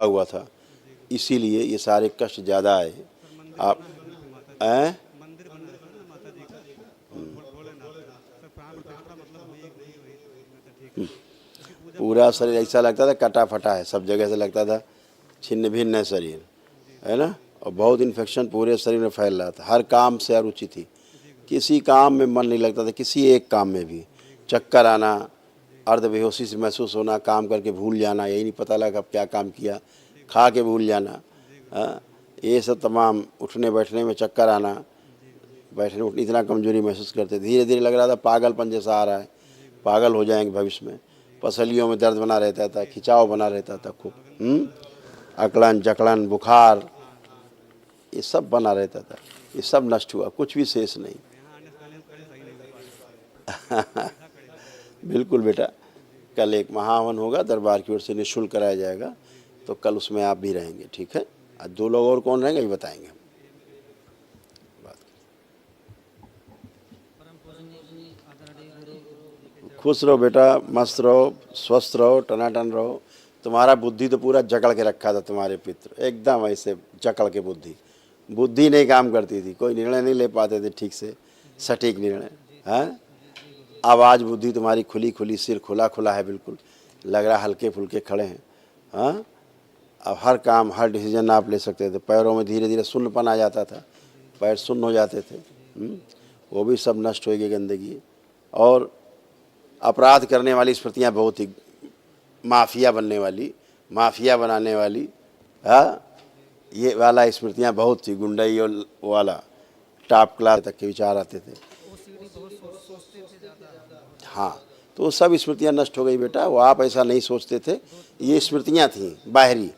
हुआ था, इसीलिए ये सारे कष्ट ज़्यादा आए। आप हैं पूरा शरीर ऐसा लगता था कटा फटा है, सब जगह से लगता था छिन्न भिन्न है शरीर, है ना। और बहुत इन्फेक्शन पूरे शरीर में फैल रहा था, हर काम से अरुचि थी, किसी काम में मन नहीं लगता था, किसी एक काम में भी। चक्कर आना, अर्ध बेहोशी से महसूस होना, काम करके भूल जाना, यही नहीं पता लगा अब क्या काम किया, खा के भूल जाना, ये सब तमाम। उठने बैठने में चक्कर आना, बैठने उठने इतना कमजोरी महसूस करते, धीरे धीरे लग रहा था पागलपन जैसा आ रहा है, पागल हो जाएंगे भविष्य में। पसलियों में दर्द बना रहता था, खिंचाव बना रहता था खूब, अकड़न जकड़न बुखार, ये सब बना रहता था। ये सब नष्ट हुआ, कुछ भी शेष नहीं। बिल्कुल बेटा, कल एक महाहवन होगा, दरबार की ओर से निःशुल्क कराया जाएगा, तो कल उसमें आप भी रहेंगे, ठीक है। आज 2 लोग और कौन रहेंगे ये बताएंगे हम। खुश रहो बेटा, मस्त रहो, स्वस्थ रहो, टनाटन रहो। तुम्हारा बुद्धि तो पूरा जकड़ के रखा था तुम्हारे पित्र, एकदम ऐसे जकड़ के बुद्धि नहीं काम करती थी, कोई निर्णय नहीं ले पाते थे ठीक से, सटीक निर्णय। हाँ, आवाज़ बुद्धि तुम्हारी खुली खुली, सिर खुला खुला है, बिल्कुल लग रहा हल्के फुल्के खड़े हैं। हाँ, अब हर काम हर डिसीजन आप ले सकते थे। पैरों में धीरे धीरे शून्यपन आ जाता था, पैर शून्य हो जाते थे, वो भी सब नष्ट हो गई गंदगी। और अपराध करने वाली स्मृतियाँ बहुत ही, माफिया बनने वाली, माफिया बनाने वाली, हाँ, ये वाला स्मृतियाँ बहुत थी, गुंडई और वाला टॉप क्लास तक के विचार आते थे। हाँ, तो वो सब स्मृतियाँ नष्ट हो गई बेटा, वो आप ऐसा नहीं सोचते थे, ये स्मृतियाँ थी बाहरी,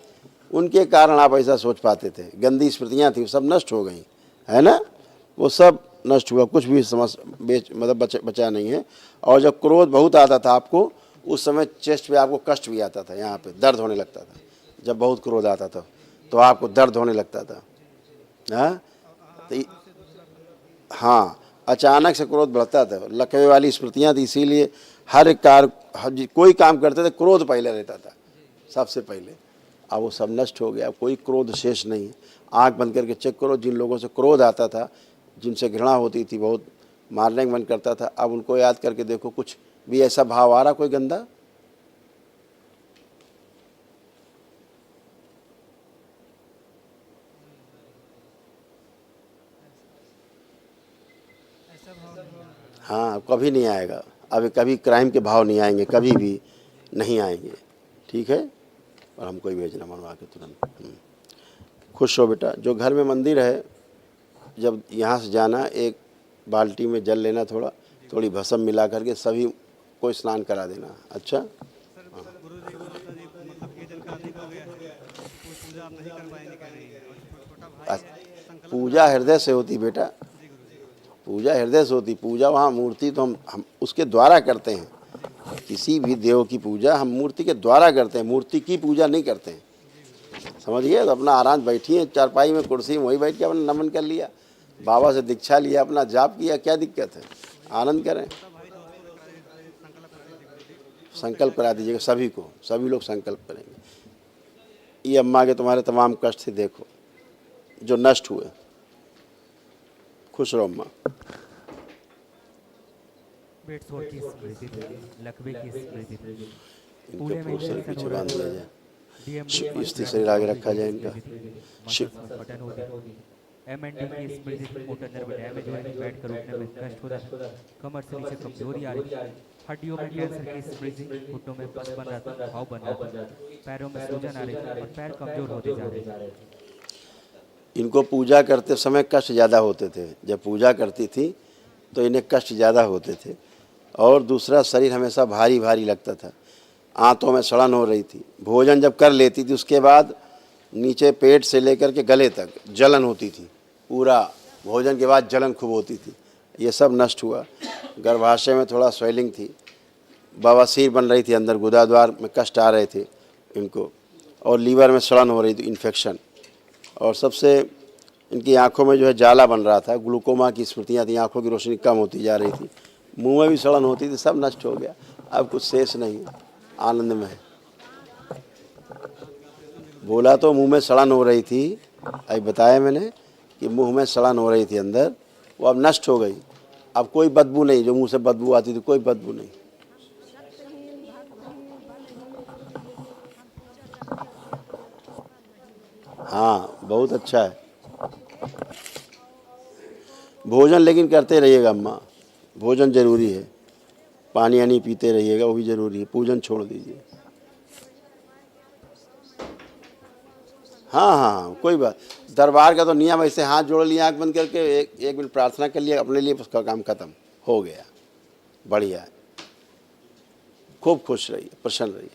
उनके कारण आप ऐसा सोच पाते थे। गंदी स्मृतियाँ थी, वो सब नष्ट हो गई, है ना, वो सब नष्ट हुआ, कुछ भी मतलब बचा नहीं है। और जब क्रोध बहुत आता था आपको, उस समय चेस्ट पे आपको कष्ट भी आता था, यहाँ पे दर्द होने लगता था। जब बहुत क्रोध आता था तो आपको दर्द होने लगता था। हाँ, तो हाँ, अचानक से क्रोध बढ़ता था, लकवे वाली स्मृतियाँ थी, इसीलिए हर एक कोई काम करते थे क्रोध पहले रहता था सबसे पहले। अब वो सब नष्ट हो गया, कोई क्रोध शेष नहीं है। आँख बंद करके चेक करो, जिन लोगों से क्रोध आता था, जिनसे घृणा होती थी, बहुत मारने का मन करता था, अब उनको याद करके देखो, कुछ भी ऐसा भाव आ रहा कोई गंदा? हाँ, कभी नहीं आएगा, अब कभी क्राइम के भाव नहीं आएंगे, कभी भी नहीं आएंगे, ठीक है। और हमको ही भेजना मनवा के तुरंत। खुश हो बेटा। जो घर में मंदिर है, जब यहाँ से जाना, एक बाल्टी में जल लेना, थोड़ी भस्म मिला करके सभी को स्नान करा देना। अच्छा, पूजा हृदय से होती बेटा, पूजा हृदय से होती। पूजा वहाँ मूर्ति तो हम उसके द्वारा करते हैं, किसी भी देव की पूजा हम मूर्ति के द्वारा करते हैं, मूर्ति की पूजा नहीं करते हैं, समझ गए। तो अपना आराम बैठिए चारपाई में, कुर्सी में, वही बैठ के अपना नमन कर लिया, बाबा से दीक्षा लिया, अपना जाप किया, क्या दिक्कत है, आनंद करें। संकल्प करा दीजिएगा सभी को, सभी लोग संकल्प करेंगे। ये अम्मा के तुम्हारे तमाम कष्ट थे, देखो जो नष्ट हुए। खुश रहो अम्मा। इनके पूरे शरीर पीछे बांध दिया जाए, स्थिर शरीर आगे रखा जाए इनका। एमएनडी की स्मृति मोटर नर्व डैमेज हो रही, बैठ कर उठने में कष्ट हो रहा है, कमर से नीचे कमजोरी आ रही, हड्डियों में कैंसर की स्मृति, घुटनों में पस बन रहा था, घाव बन रहा था, पैरों में सूजन आ रही थी और पैर कमजोर होते जा रहे थे। इनको पूजा करते समय कष्ट ज़्यादा होते थे, जब पूजा करती थी तो इन्हें कष्ट ज़्यादा होते थे। और दूसरा, शरीर हमेशा भारी भारी लगता था, आंतों में सड़न हो रही थी। भोजन जब कर लेती थी उसके बाद नीचे पेट से लेकर के गले तक जलन होती थी, पूरा भोजन के बाद जलन खूब होती थी, ये सब नष्ट हुआ। गर्भाशय में थोड़ा स्वेलिंग थी, बवासीर बन रही थी, अंदर गुदाद्वार में कष्ट आ रहे थे इनको, और लीवर में सड़न हो रही थी, इन्फेक्शन। और सबसे इनकी आंखों में जो है जाला बन रहा था, ग्लूकोमा की स्मृतियाँ थी, आंखों की रोशनी कम होती जा रही थी, मुंह में भी सड़न होती थी, सब नष्ट हो गया। अब कुछ शेष नहीं, आनंद में है। बोला तो मुंह में सड़न हो रही थी, अभी बताया मैंने कि मुंह में सड़न हो रही थी अंदर, वो अब नष्ट हो गई। अब कोई बदबू नहीं, जो मुंह से बदबू आती थी कोई बदबू नहीं। हाँ बहुत अच्छा है। भोजन लेकिन करते रहिएगा अम्मा, भोजन जरूरी है। पानी वानी पीते रहिएगा, वो भी जरूरी है। पूजन छोड़ दीजिए। हाँ हाँ हाँ, कोई बात। दरबार का तो नियम ऐसे हाथ जोड़ लिया, आँख बंद करके एक मिनट प्रार्थना कर लिया अपने लिए, उसका काम खत्म हो गया। बढ़िया है। खूब खुश रहिए, प्रसन्न रहिए।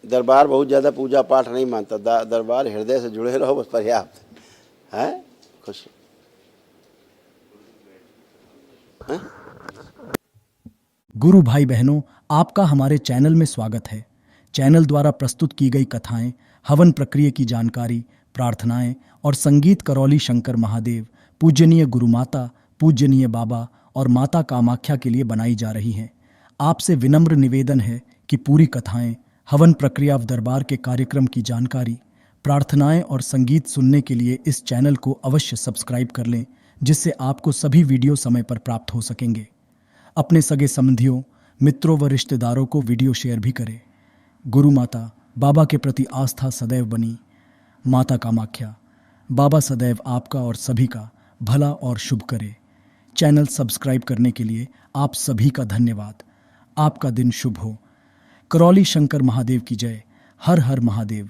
दरबार बहुत ज़्यादा पूजा पाठ नहीं मानता, दरबार हृदय से जुड़े रहो बस पर्याप्त है। खुश है? गुरु भाई बहनों, आपका हमारे चैनल में स्वागत है। चैनल द्वारा प्रस्तुत की गई कथाएं, हवन प्रक्रिया की जानकारी, प्रार्थनाएं और संगीत करौली शंकर महादेव, पूजनीय गुरु माता, पूजनीय बाबा और माता कामाख्या के लिए बनाई जा रही हैं। आपसे विनम्र निवेदन है कि पूरी कथाएं, हवन प्रक्रिया दरबार के कार्यक्रम की जानकारी, प्रार्थनाएं और संगीत सुनने के लिए इस चैनल को अवश्य सब्सक्राइब कर लें, जिससे आपको सभी वीडियो समय पर प्राप्त हो सकेंगे। अपने सगे संबंधियों, मित्रों व रिश्तेदारों को वीडियो शेयर भी करें। गुरु माता, बाबा के प्रति आस्था सदैव बनी। माता कामाख्या, बाबा सदैव आपका और सभी का भला और शुभ करे। चैनल सब्सक्राइब करने के लिए आप सभी का धन्यवाद। आपका दिन शुभ हो। करौली शंकर महादेव की जय। हर हर महादेव।